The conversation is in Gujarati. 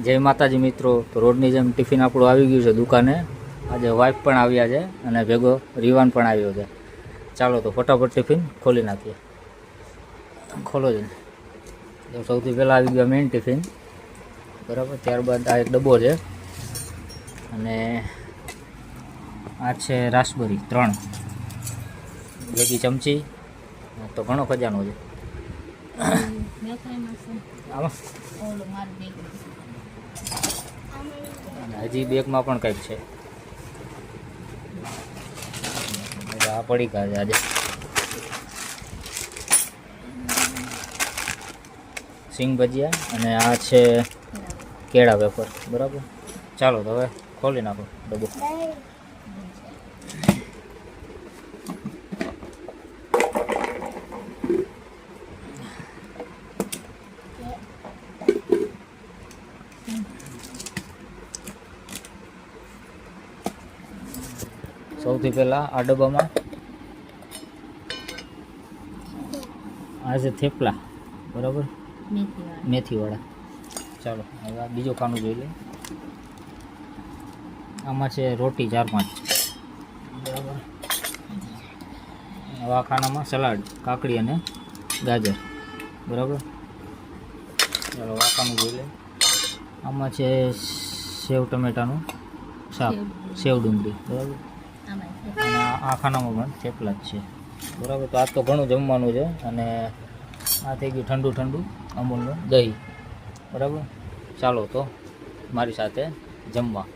જય માતાજી મિત્રો. તો રોડની જેમ ટિફિન આપણું આવી ગયું છે દુકાને. આજે વાઈફ પણ આવ્યા છે અને ભેગો રીવાન પણ આવ્યો છે. ચાલો તો ફટાફટ ટિફિન ખોલી નાખીએ. ખોલો જ તો સૌથી પહેલાં આવી ગયો મેઇન ટિફિન, બરાબર. ત્યારબાદ આ એક ડબ્બો છે અને આ છે રાસબરી 3 ભેગી ચમચી. તો ઘણો ખજાનો છે આમાં. હજી બેગમાં પણ કંઈક છે. આ પડી ગયા છે આજે. સિંગ ભજીયા અને આ છે કેળા વેફર, બરાબર. ચાલો તો હવે ખોલી નાખો ડબ્બો. સૌથી પહેલાં આ ડબ્બામાં આ છે થેપલા, બરાબર, મેથીવાળા. ચાલો હવે આ બીજો ખાનું જોઈ લઈએ. આમાં છે રોટી 4-5, બરાબર. હવે આ ખાનામાં સલાડ, કાકડી અને ગાજર, બરાબર. ચાલો આ ખાનું જોઈ લઈએ. આમાં છે સેવ ટમેટાનું શાક, સેવ ડુંગળી, બરાબર. અને આ ખાનામાં પણ થેપલા જ છે, બરાબર. તો આજ તો ઘણું જમવાનું છે અને આ થઈ ગયું ઠંડુ ઠંડુ અમૂલનું દહીં, બરાબર. ચાલો તો મારી સાથે જમવા.